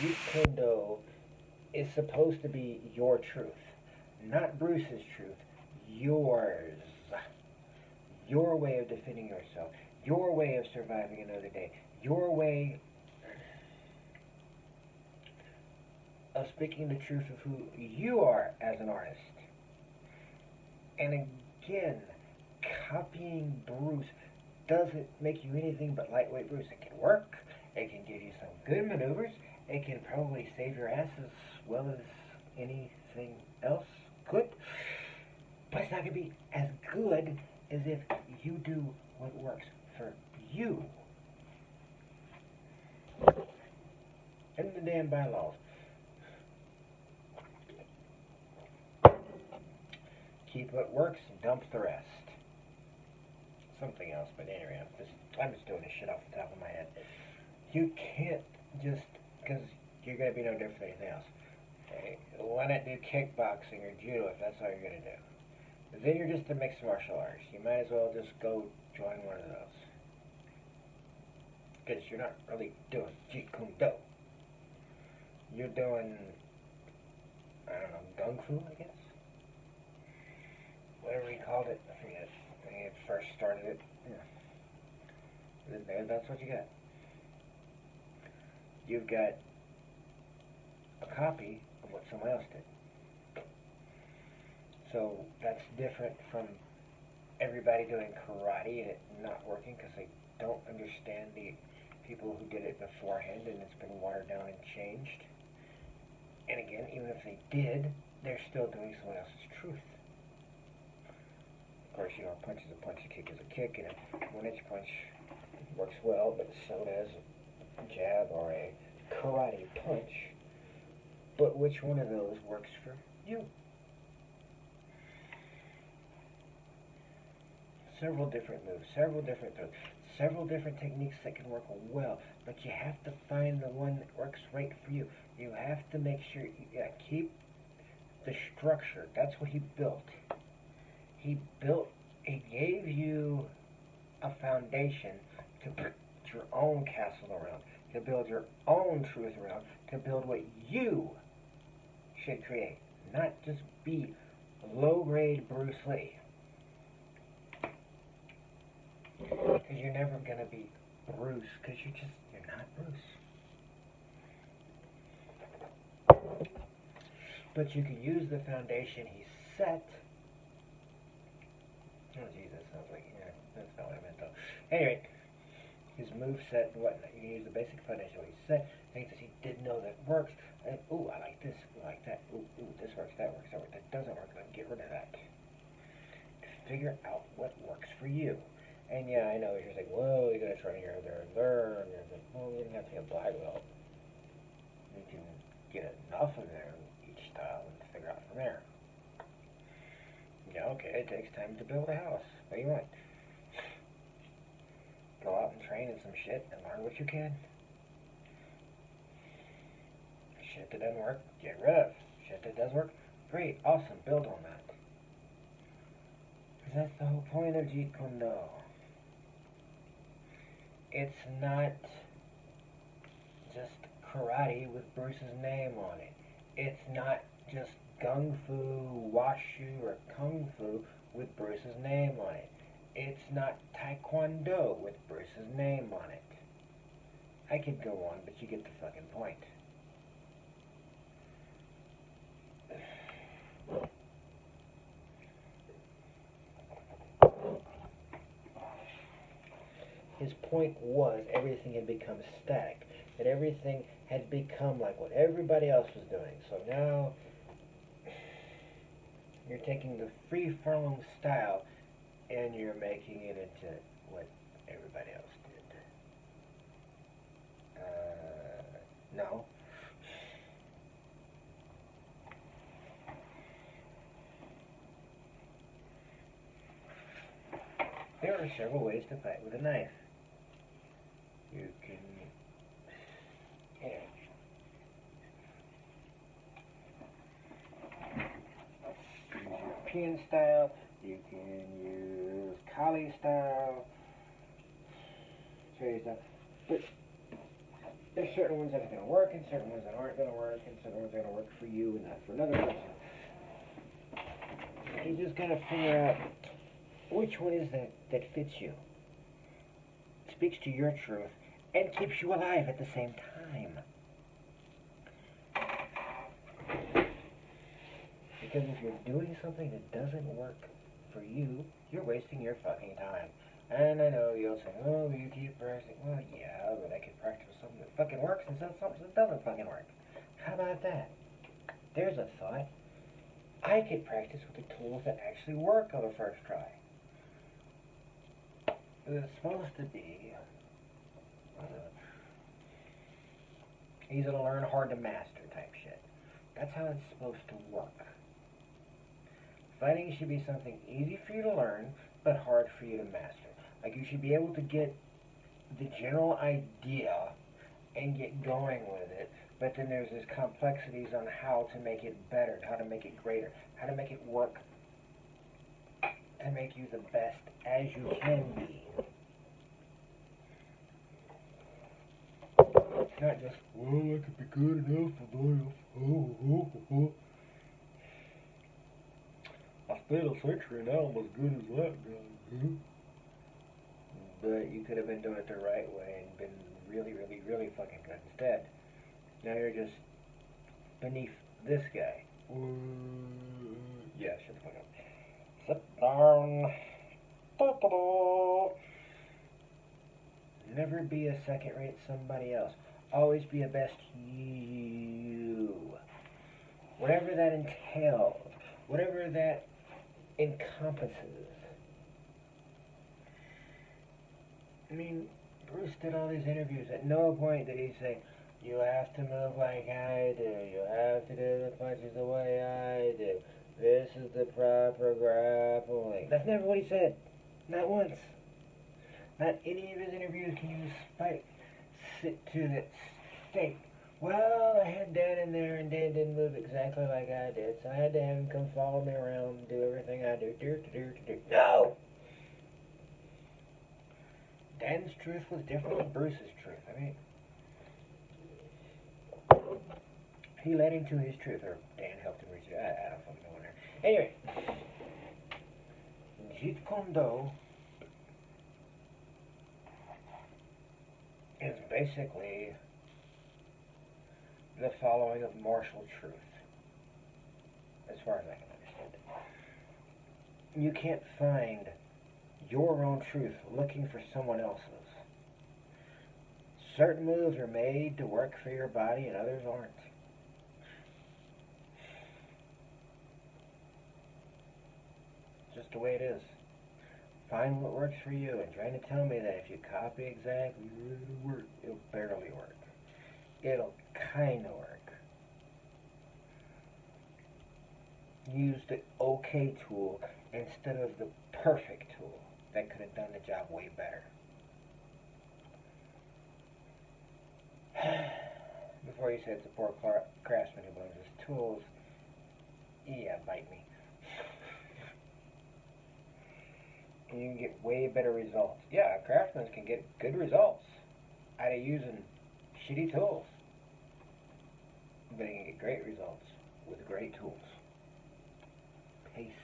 Jeet Kune Do is supposed to be your truth, not Bruce's truth. Yours. Your way of defending yourself. Your way of surviving another day. Your way of speaking the truth of who you are as an artist. And again, copying Bruce doesn't make you anything but lightweight Bruce. It can work. It can give you some good maneuvers. It can probably save your ass as well as anything else could. But it's not going to be as good as if you do what works for you. And the damn bylaws. Keep what works and dump the rest. Something else, but anyway, I'm just doing this shit off the top of my head. You can't just, because you're going to be no different than anything else. Okay? Why not do kickboxing or judo if that's all you're going to do? But then you're just a mixed martial arts. You might as well just go join one of those. Because you're not really doing Jeet Kune Do. You're doing, I don't know, Gung Fu, I guess? Whatever he called it, I forget. When he first started it. Yeah. That's what you got. You've got a copy of what someone else did. So that's different from everybody doing karate and it not working because they don't understand the people who did it beforehand and it's been watered down and changed. And again, even if they did, they're still doing someone else's truth. Of course, you know, a punch is a punch, a kick is a kick, and a 1-inch punch works well, but so does a jab or a karate punch. But which one of those works for you? Several different moves, several different throws, several different techniques that can work well, but you have to find the one that works right for you. You have to make sure you keep the structure. That's what he built. He gave you a foundation to put your own castle around, to build your own truth around, to build what you should create, not just be low-grade Bruce Lee. Because you're never going to be Bruce, because you're not Bruce. But you can use the foundation he set. Oh, geez, that sounds like, that's not what I meant, though. Anyway, his moveset and whatnot. You can use the basic foundation he set, things that he didn't know that works. And, ooh, I like this, I like that. Ooh, this works, that works, that works. That doesn't work, then get rid of that. Figure out what works for you. And yeah, I know, you're like, whoa, you're going to try here, there, and there. And you're like, well, you don't have to be a black belt. You can get enough of there in each style and figure out from there. Yeah, okay, it takes time to build a house. What do you want? Go out and train in some shit and learn what you can. Shit that doesn't work, get rid of. Shit that does work, great, awesome, build on that. Because that's the whole point of Jeet Kune Do. It's not just karate with Bruce's name on it. It's not just Gung Fu, Washu, or Kung Fu with Bruce's name on it. It's not Taekwondo with Bruce's name on it. I could go on, but you get the fucking point. His point was everything had become static, that everything had become like what everybody else was doing. So now you're taking the free-flowing style and you're making it into what everybody else did. No. There are several ways to fight with a knife. You can use European style, you can use Kali style, Chinese style, but There's certain ones that are going to work, and certain ones that aren't going to work, and certain ones that are going to work for you and not for another person. You just got to figure out which one is that fits you, speaks to your truth, and keeps you alive at the same time. Because if you're doing something that doesn't work for you, you're wasting your fucking time. And I know you'll say, oh, you keep practicing. Well, yeah, but I can practice with something that fucking works instead of something that doesn't fucking work. How about that? There's a thought. I could practice with the tools that actually work on the first try. It's supposed to be easy to learn, hard to master type shit. That's how it's supposed to work. Fighting should be something easy for you to learn, but hard for you to master. Like, you should be able to get the general idea and get going with it, but then there's these complexities on how to make it better, how to make it greater, how to make it work to make you the best as you can be. It's not just, well, I could be good enough for life. I spent a century now, I'm as good as that guy. But you could have been doing it the right way and been really, really, really fucking good instead. Now you're just beneath this guy. Yeah, shut the fuck up. Sit down. Never be a second-rate somebody else. Always be a best you. Whatever that entails, whatever that encompasses. I mean, Bruce did all these interviews. At no point did he say, you have to move like I do. You have to do the punches the way I do. This is the proper grappling. That's never what he said. Not once. Not any of his interviews can you sit to that state. Well, I had Dan in there, and Dan didn't move exactly like I did, so I had to have him come follow me around and do everything I do. No! Dan's truth was different than Bruce's truth. I mean, he led him to his truth, or Dan helped him reach it. I don't fucking know there. Anyway, Jeet Kune Do is basically the following of martial truth, as far as I can understand it. You can't find your own truth looking for someone else's. Certain moves are made to work for your body and others aren't. Just the way it is. Find what works for you, and trying to tell me that if you copy exactly it'll work, it'll barely work. It'll kind of work. Use the okay tool instead of the perfect tool. That could have done the job way better. Before you said it's a poor craftsman who blames his tools, yeah, bite me. And you can get way better results. Yeah, craftsmen can get good results out of using shitty tools. But they can get great results with great tools. Peace.